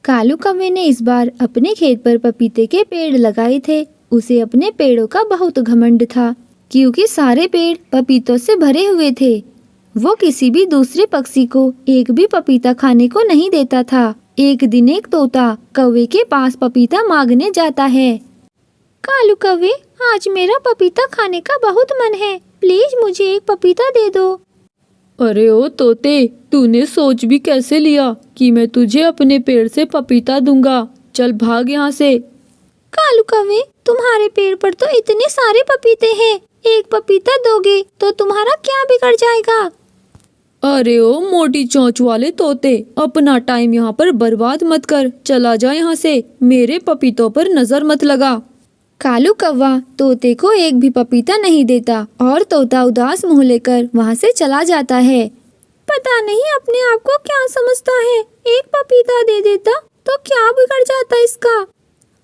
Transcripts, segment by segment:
कालू कौवे ने इस बार अपने खेत पर पपीते के पेड़ लगाए थे। उसे अपने पेड़ों का बहुत घमंड था, क्योंकि सारे पेड़ पपीतों से भरे हुए थे। वो किसी भी दूसरे पक्षी को एक भी पपीता खाने को नहीं देता था। एक दिन एक तोता कौवे के पास पपीता मांगने जाता है। कालू कौवे, आज मेरा पपीता खाने का बहुत मन है, प्लीज मुझे एक पपीता दे दो। अरे ओ तोते, तूने सोच भी कैसे लिया कि मैं तुझे अपने पेड़ से पपीता दूंगा? चल भाग यहाँ से। कालू कौवे, तुम्हारे पेड़ पर तो इतने सारे पपीते हैं, एक पपीता दोगे तो तुम्हारा क्या बिगड़ जाएगा? अरे ओ मोटी चोंच वाले तोते, अपना टाइम यहाँ पर बर्बाद मत कर, चला जा यहाँ से, मेरे पपीतों पर नजर मत लगा। कालू कौवा तोते को एक भी पपीता नहीं देता और तोता उदास मुंह लेकर वहाँ से चला जाता है। पता नहीं अपने आप को क्या समझता है, एक पपीता दे देता तो क्या बिगड़ जाता इसका।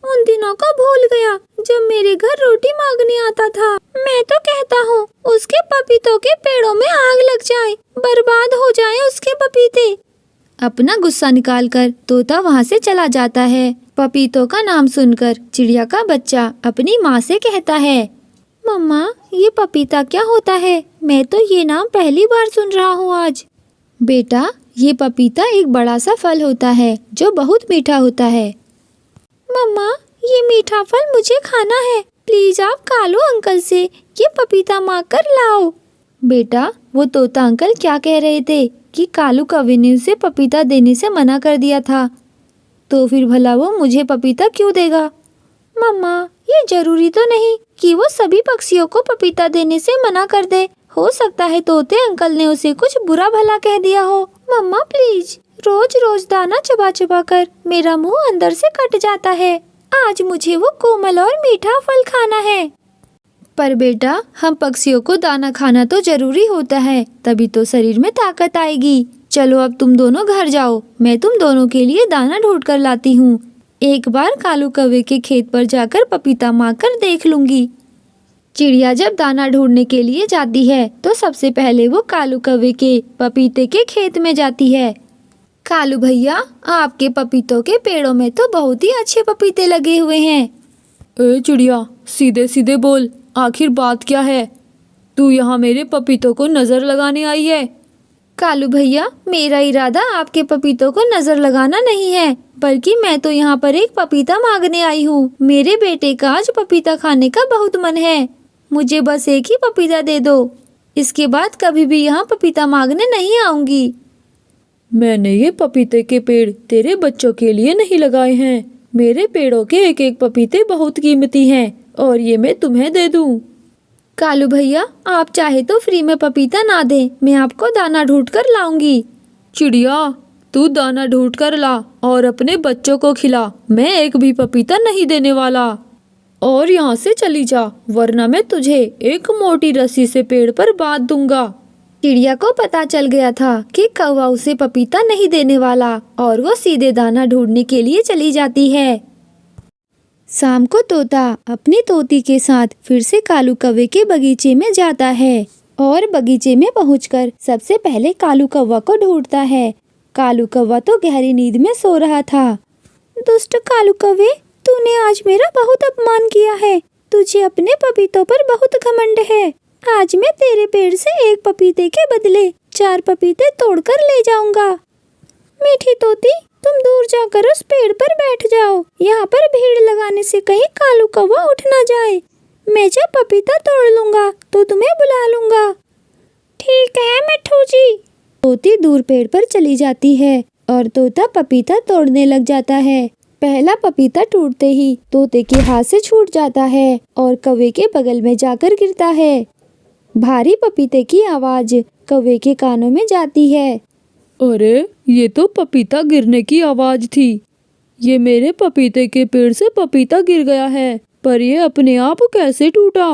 उन दिनों को भूल गया जब मेरे घर रोटी मांगने आता था। मैं तो कहता हूँ उसके पपीतों के पेड़ों में आग लग जाए, बर्बाद हो जाए उसके पपीते। अपना गुस्सा निकालकर तोता वहाँ से चला जाता है। पपीतों का नाम सुनकर चिड़िया का बच्चा अपनी माँ से कहता है, मम्मा ये पपीता क्या होता है? मैं तो ये नाम पहली बार सुन रहा हूँ आज। बेटा, ये पपीता एक बड़ा सा फल होता है जो बहुत मीठा होता है। मम्मा, ये मीठा फल मुझे खाना है, प्लीज आप कालू अंकल से ये पपीता मांग कर लाओ। बेटा, वो तोता अंकल क्या कह रहे थे कि कालू कौवे ने उसे पपीता देने से मना कर दिया था, तो फिर भला वो मुझे पपीता क्यों देगा? मम्मा, ये जरूरी तो नहीं कि वो सभी पक्षियों को पपीता देने से मना कर दे। हो सकता है तोते अंकल ने उसे कुछ बुरा भला कह दिया हो। मम्मा प्लीज, रोज रोज दाना चबा चबा कर मेरा मुंह अंदर से कट जाता है। आज मुझे वो कोमल और मीठा फल खाना है। पर बेटा, हम पक्षियों को दाना खाना तो जरूरी होता है, तभी तो शरीर में ताकत आएगी। चलो अब तुम दोनों घर जाओ, मैं तुम दोनों के लिए दाना ढूंढ कर लाती हूँ। एक बार कालू कौवे के खेत पर जाकर पपीता मांग कर देख लूंगी। चिड़िया जब दाना ढूंढने के लिए जाती है तो सबसे पहले वो कालू कौवे के पपीते के खेत में जाती है। कालू भैया, आपके पपीतों के पेड़ों में तो बहुत ही अच्छे पपीते लगे हुए हैं। ए चिड़िया, सीधे सीधे बोल, आखिर बात क्या है? तू यहाँ मेरे पपीतों को नजर लगाने आई है? कालू भैया, मेरा इरादा आपके पपीतों को नजर लगाना नहीं है, बल्कि मैं तो यहाँ पर एक पपीता मांगने आई हूँ। मेरे बेटे का आज पपीता खाने का बहुत मन है, मुझे बस एक ही पपीता दे दो। इसके बाद कभी भी यहाँ पपीता मांगने नहीं आऊंगी। मैंने ये पपीते के पेड़ तेरे बच्चों के लिए नहीं लगाए हैं। मेरे पेड़ों के एक एक पपीते बहुत कीमती हैं और ये मैं तुम्हें दे दूं। कालू भैया, आप चाहे तो फ्री में पपीता ना दें, मैं आपको दाना ढूंढ कर लाऊंगी। चिड़िया, तू दाना ढूंढ कर ला और अपने बच्चों को खिला, मैं एक भी पपीता नहीं देने वाला। और यहाँ से चली जा, वरना मैं तुझे एक मोटी रस्सी से पेड़ पर बांध दूंगा। चिड़िया को पता चल गया था कि कौवा उसे पपीता नहीं देने वाला और वो सीधे दाना ढूंढने के लिए चली जाती है। शाम को तोता अपनी तोती के साथ फिर से कालू कौवे के बगीचे में जाता है और बगीचे में पहुंचकर सबसे पहले कालू कौवा को ढूंढता है। कालू कौवा तो गहरी नींद में सो रहा था। दुष्ट कालू कौवे, तूने आज मेरा बहुत अपमान किया है। तुझे अपने पपीतों पर बहुत घमंड है। आज मैं तेरे पेड़ से एक पपीते के बदले 4 पपीते तोड़कर ले जाऊंगा। मीठी तोती, तुम दूर जाकर उस पेड़ पर बैठ जाओ। यहाँ पर भीड़ लगाने से कहीं कालू कौवा उठ ना जाए। मैं जब पपीता तोड़ लूंगा तो तुम्हें बुला लूंगा। ठीक है मिट्ठू जी। तोती दूर पेड़ पर चली जाती है और तोता पपीता तोड़ने लग जाता है। पहला पपीता टूटते ही तोते के हाथ से छूट जाता है और कौवे के बगल में जाकर गिरता है। भारी पपीते की आवाज कौवे के कानों में जाती है। अरे, ये तो पपीता गिरने की आवाज थी। ये मेरे पपीते के पेड़ से पपीता गिर गया है, पर ये अपने आप कैसे टूटा?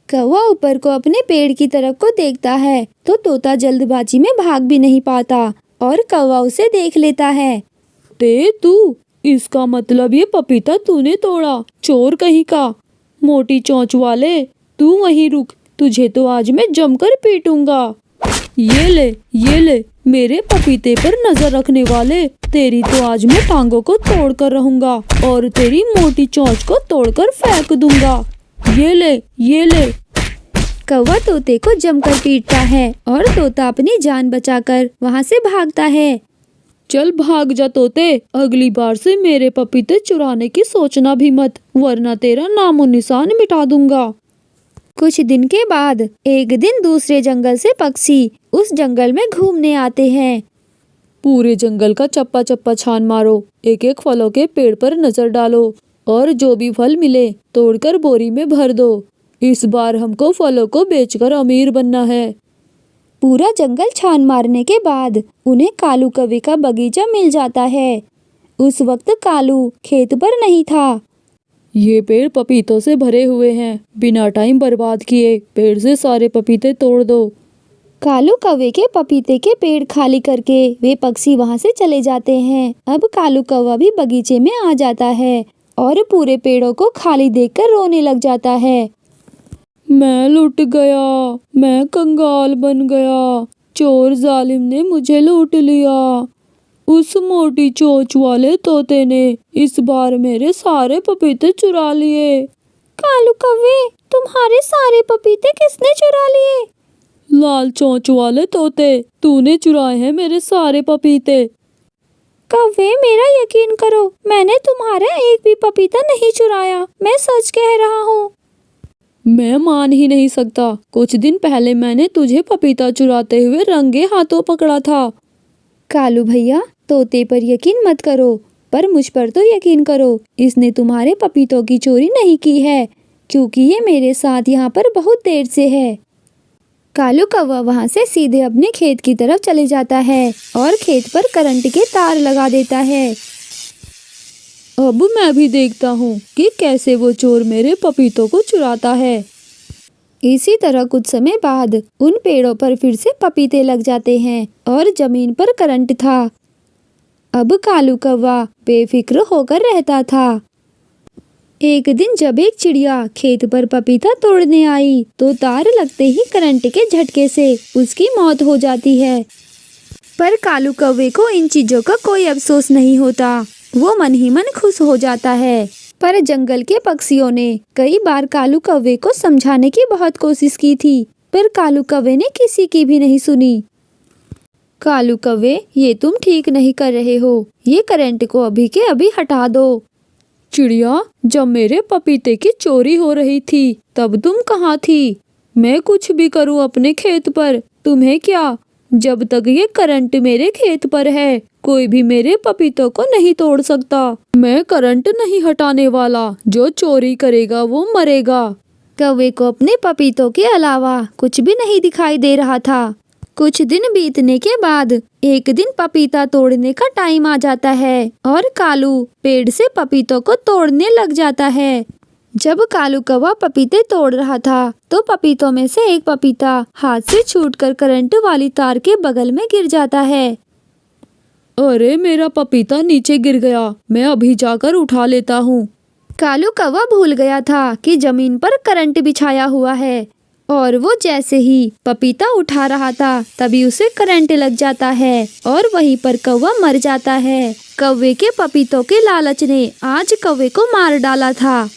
कौवा ऊपर को अपने पेड़ की तरफ को देखता है तो तोता जल्दबाजी में भाग भी नहीं पाता और कौवा उसे देख लेता है। तू, इसका मतलब ये पपीता तूने तोड़ा, चोर कहीं का। मोटी चोंच वाले, तू वहीं रुक, तुझे तो आज मैं जमकर पीटूंगा। ये ले, मेरे पपीते पर नजर रखने वाले, तेरी तो आज मैं टांगों को तोड़ कर रहूंगा और तेरी मोटी चोंच को तोड़कर फेंक दूंगा। ये ले, ये ले। कौवा तोते को जमकर पीटता है और तोता अपनी जान बचाकर वहाँ से भागता है। चल भाग जा तोते, अगली बार से मेरे पपीते चुराने की सोचना भी मत, वरना तेरा नामो निशान मिटा दूंगा। कुछ दिन के बाद एक दिन दूसरे जंगल से पक्षी उस जंगल में घूमने आते हैं। पूरे जंगल का चप्पा चप्पा छान मारो, एक एक फलों के पेड़ पर नजर डालो और जो भी फल मिले तोड़कर बोरी में भर दो। इस बार हमको फलों को बेचकर अमीर बनना है। पूरा जंगल छान मारने के बाद उन्हें कालू कौवे का बगीचा मिल जाता है। उस वक्त कालू खेत पर नहीं था। ये पेड़ पपीतों से भरे हुए हैं, बिना टाइम बर्बाद किए पेड़ से सारे पपीते तोड़ दो। कालू कौवे के पपीते के पेड़ खाली करके वे पक्षी वहाँ से चले जाते हैं। अब कालू कौवा भी बगीचे में आ जाता है और पूरे पेड़ों को खाली देखकर रोने लग जाता है। मैं लुट गया, मैं कंगाल बन गया, चोर जालिम ने मुझे लूट लिया। उस मोटी चोंच वाले तोते ने इस बार मेरे सारे पपीते चुरा लिए। कालू कौवे, तुम्हारे सारे पपीते किसने चुरा लिए? लाल चोंच वाले तोते, तूने चुराए हैं मेरे सारे पपीते। कौवे, मेरा यकीन करो, मैंने तुम्हारा एक भी पपीता नहीं चुराया, मैं सच कह रहा हूँ। मैं मान ही नहीं सकता, कुछ दिन पहले मैंने तुझे पपीता चुराते हुए रंगे हाथों पकड़ा था। कालू भैया, तोते पर यकीन मत करो, पर मुझ पर तो यकीन करो, इसने तुम्हारे पपीतों की चोरी नहीं की है, क्योंकि ये मेरे साथ यहाँ पर बहुत देर से है। कालू कौवा वहाँ से सीधे अपने खेत की तरफ चले जाता है और खेत पर करंट के तार लगा देता है। अब मैं भी देखता हूँ कि कैसे वो चोर मेरे पपीतों को चुराता है। इसी तरह कुछ समय बाद उन पेड़ों पर फिर से पपीते लग जाते हैं और जमीन पर करंट था। अब कालू कौवा बेफिक्र होकर रहता था। एक दिन जब एक चिड़िया खेत पर पपीता तोड़ने आई तो तार लगते ही करंट के झटके से उसकी मौत हो जाती है। पर कालू कौवे को इन चीजों का कोई अफसोस नहीं होता, वो मन ही मन खुश हो जाता है। पर जंगल के पक्षियों ने कई बार कालू कौवे को समझाने की बहुत कोशिश की थी, पर कालू कौवे ने किसी की भी नहीं सुनी। कालू कौवे, ये तुम ठीक नहीं कर रहे हो, ये करंट को अभी के अभी हटा दो। चिड़िया, जब मेरे पपीते की चोरी हो रही थी तब तुम कहाँ थी? मैं कुछ भी करूँ अपने खेत पर, तुम्हें क्या? जब तक ये करंट मेरे खेत पर है कोई भी मेरे पपीतों को नहीं तोड़ सकता। मैं करंट नहीं हटाने वाला, जो चोरी करेगा वो मरेगा। कौवे को अपने पपीतों के अलावा कुछ भी नहीं दिखाई दे रहा था। कुछ दिन बीतने के बाद एक दिन पपीता तोड़ने का टाइम आ जाता है और कालू पेड़ से पपीतों को तोड़ने लग जाता है। जब कालू कौवा पपीते तोड़ रहा था तो पपीतों में से एक पपीता हाथ से छूटकर करंट वाली तार के बगल में गिर जाता है। अरे, मेरा पपीता नीचे गिर गया, मैं अभी जाकर उठा लेता हूँ। कालू कौवा भूल गया था कि जमीन पर करंट बिछाया हुआ है और वो जैसे ही पपीता उठा रहा था तभी उसे करंट लग जाता है और वहीं पर कौवा मर जाता है। कौवे के पपीतों के लालच ने आज कौवे को मार डाला था।